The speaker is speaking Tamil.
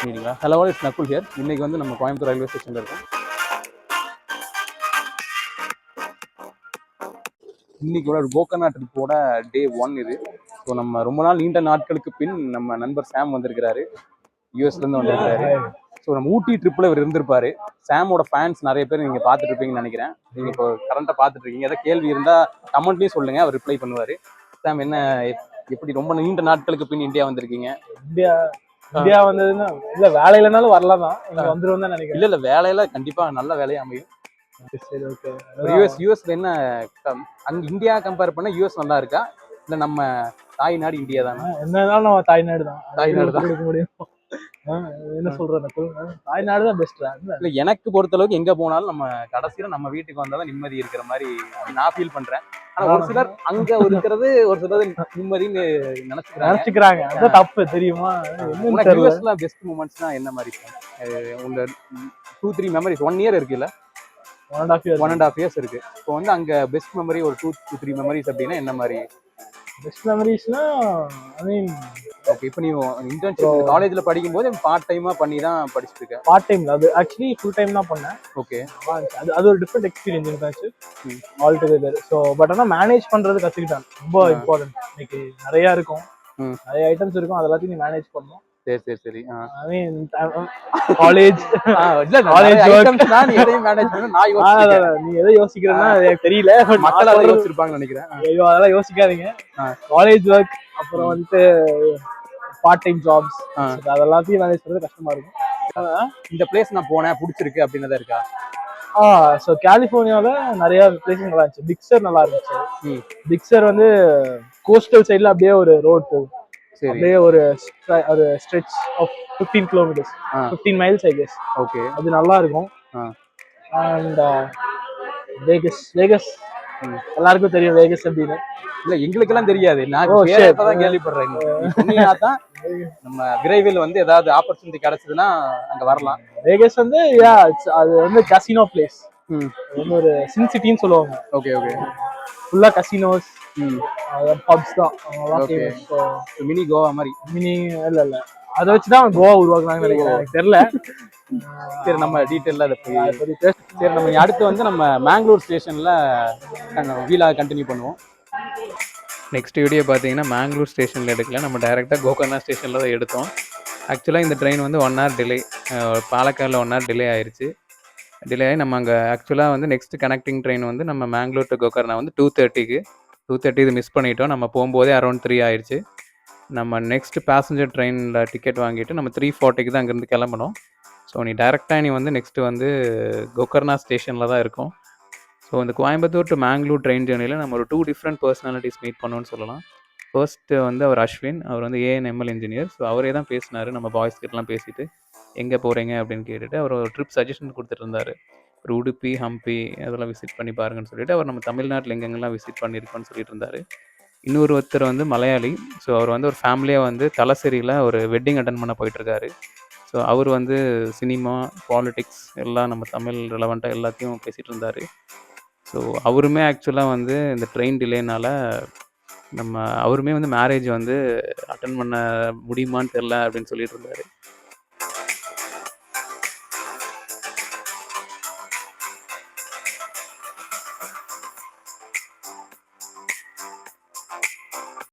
மீனிங்களா? Hello, it's Nakul here. இன்னைக்கு வந்து நம்ம கோயம்புத்தூர் ரயில்வே ஸ்டேஷன்ல இருக்கோம். இன்னைக்கு ஒரு கோகர்னா ட்ரிப்போட டே 1 இது. ஸோ நம்ம ரொம்ப நாள் நீண்ட நாட்களுக்கு பின் நம்ம நண்பர் சாம் வந்திருக்கிறாரு. யூஎஸ்லேருந்து வந்திருக்கிறாரு. ஸோ நம்ம ஊட்டி ட்ரிப்பில் இவர் இருந்திருப்பாரு. சாமோட ஃபேன்ஸ் நிறைய பேர் நீங்கள் பார்த்துட்டு இருப்பீங்கன்னு நினைக்கிறேன். நீங்கள் இப்போ கரண்ட்டாக பார்த்துட்டு இருக்கீங்க. ஏதாவது கேள்வி இருந்தால் கமெண்ட்லேயும் சொல்லுங்கள், அவர் ரிப்ளை பண்ணுவார். சாம், என்ன எப்படி ரொம்ப நீண்ட நாட்களுக்கு பின் இந்தியா வந்திருக்கீங்க? இந்தியா வந்ததுன்னா இல்ல வேலையிலனாலும் வரலாம் தான், இங்க வந்துரும் தான் நினைக்கிறேன். இல்ல வேலையில கண்டிப்பா நல்ல வேலையா அமையும். சரி, ஓகே. யூஎஸ்ல என்ன அங்க இந்தியா கம்பேர் பண்ண யூஎஸ் நல்லா இருக்கா, இல்ல நம்ம தாய்நாடு இந்தியா தானே? என்னதான் நம்ம தாய்நாடு தான் கொடுக்க முடியும். என்ன சொல்றது, தாய்நாடு தான் பெஸ்ட். இல்ல எனக்கு பொறுத்தளவுக்கு எங்க போனாலும் நம்ம கடைசியில நம்ம வீட்டுக்கு வந்தாதான் நிம்மதி இருக்கிற மாதிரி நான் ஃபீல் பண்றேன். ஆனா ஒரு சிலர் அங்க இருக்கிறது ஒரு சிலர் நிம்மதின்னு நினைச்சுக்கிறாங்க. அது தப்பு, தெரியுமா? யூஎஸ்ல பெஸ்ட் மூமெண்ட்ஸ்னா என்ன மாதிரி? உங்க 2-3 மெமரிஸ் 1 இயர் இருக்குல்ல, 1.5 years இருக்கு. இப்போ வந்து அங்க பெஸ்ட் மெமரி ஒரு 2-3 மெமரிஸ் அப்படின்னா என்ன மாதிரி? பெஸ்ட் மெமரிஸ்னா ஓகே, இப்போ நீ இன்டர்ன்ஷிப் காலேஜ்ல படிக்கும்போது பார்ட் டைமா பண்ணி தான் படிச்சிட்டு இருக்க? பார்ட் டைம்ல, அது ஆக்சுவலி ஃபுல் டைம் தான் பண்ணேன். ஓகே, அது ஒரு different experience internship all together. So but ஆனால் மேனேஜ் பண்றது கத்துக்கிட்டேன், ரொம்ப இம்பார்ட்டன்ட். இன்னைக்கு நிறைய இருக்கும், நிறைய ஐட்டம்ஸ் இருக்கும், அது எல்லாத்தையும் நீ மேனேஜ் பண்ணணும். சரி. ஐ மீன் காலேஜ் நீ எதை யோசிக்கிறேன்னா எனக்கு தெரியல, மக்கள் அதை யோசிச்சிருப்பாங்கன்னு நினைக்கிறேன். ஐயோ அதெல்லாம் யோசிக்காதீங்க. காலேஜ் ஒர்க், அப்புறம் வந்துட்டு பார்ட் டைம் ஜாப்ஸ், அதெல்லாத்தையும் மேனேஜ் பண்றது கஷ்டமா இருக்கும். இந்த பிளேஸ் நான் போனேன் பிடிச்சிருக்கு அப்படின்னு தான் இருக்கா? ஸோ கலிஃபோர்னியாவில் நிறைய பிளேசஸ் நல்லா இருந்துச்சு. பிக்சர் நல்லா இருந்துச்சு. பிக்சர் வந்து கோஸ்டல் சைட்ல அப்படியே ஒரு ரோட் போகும், அப்படியே ஒரு stretch of 15 kilometers, 15 miles I guess. Okay, அது நல்லா இருக்கும். அண்ட் வேகஸ் எல்லாருக்கும் தெரியும் வேகஸ் அப்படின்னு. இல்ல எங்களுக்கு எல்லாம் தெரியாது, நான் இப்பதான் கேள்விப்படுறேன். நம்ம விரைவில் வந்து ஏதாவது ஆப்பர்ச்சுனிட்டி கிடைச்சதுன்னா அங்க வரலாம். வேகஸ் வந்து அது வந்து கசினோ பிளேஸ், ஒரு சின் சிட்டின்னு சொல்லுவாங்க. ஓகே, ஃபுல்லா கசினோஸ், பப்ஸ் தான். மினி கோவா மாதிரி. மினி இல்ல அதை வச்சுதான் கோவா உருவாக்குனாங்கன்னு நினைக்கிறேன், எனக்கு தெரியல. சரி, நம்ம டீட்டெயிலாக அதை போய் சரி, நம்ம அடுத்து வந்து நம்ம மேங்களூர் ஸ்டேஷனில் வீலா கண்டினியூ பண்ணுவோம். நெக்ஸ்ட் வீடியோ பார்த்தீங்கன்னா மேங்களூர் ஸ்டேஷனில் எடுக்கல, நம்ம டைரெக்டாக கோகர்னா ஸ்டேஷனில் தான் எடுத்தோம். ஆக்சுவலாக இந்த ட்ரெயின் வந்து 1 hour டிலே, பாலக்காடில் 1 hour டிலே ஆயிடுச்சு. டிலே ஆகி நம்ம அங்கே ஆக்சுவலாக வந்து நெக்ஸ்ட் கனெக்டிங் ட்ரெயின் வந்து நம்ம மேங்களூர் டு கோகர்னா வந்து 2:30 இது மிஸ் பண்ணிட்டோம். நம்ம போகும்போதே அரௌண்ட் 3 ஆயிடுச்சு. நம்ம நெக்ஸ்ட் பேசஞ்சர் ட்ரெயினில் டிக்கெட் வாங்கிட்டு நம்ம 3:40 தான் அங்கேருந்து கிளம்பணும். ஸோ நீ டேரெக்டாக நீ வந்து நெக்ஸ்ட்டு வந்து கோகர்னா ஸ்டேஷனில் தான் இருக்கும். ஸோ இந்த கோயம்புத்தூர் டு மேங்களூர் ட்ரெயின் ஜேர்னியில் நம்ம ஒரு 2 different பர்சனாலிட்டிஸ் மீட் பண்ணோன்னு சொல்லலாம். ஃபர்ஸ்ட்டு வந்து அவர் அஸ்வின், அவர் வந்து ஏஎன்எம்எல் இன்ஜினியர். ஸோ அவரே தான் பேசினார், நம்ம பாய்ஸ் கிட்டலாம் பேசிட்டு எங்கே போகிறீங்க அப்படின்னு கேட்டுட்டு அவர் ஒரு ட்ரிப் சஜஷன் கொடுத்துட்டு இருந்தார். ஒரு உடுப்பி, ஹம்பி அதெல்லாம் விசிட் பண்ணி பாருங்கன்னு சொல்லிட்டு அவர் நம்ம தமிழ்நாட்டில் எங்கெங்கெல்லாம் விசிட் பண்ணியிருக்கோன்னு சொல்லிட்டு இருந்தார். ஒருத்தர் வந்து மலையாளி. ஸோ அவர் வந்து ஒரு ஃபேமிலியாக வந்து தலசேரியில் ஒரு வெட்டிங் அட்டன் பண்ண போயிட்டுருக்காரு. ஸோ அவர் வந்து சினிமா, பாலிடிக்ஸ் எல்லாம் நம்ம தமிழ் ரிலவெண்ட்டாக எல்லாத்தையும் பேசிகிட்டு இருந்தார். ஸோ அவருமே ஆக்சுவலாக வந்து இந்த ட்ரெயின் டிலேனால அவருமே வந்து மேரேஜ் வந்து அட்டன் பண்ண முடியுமான்னு தெரில அப்படின்னு சொல்லிட்டு இருந்தார்.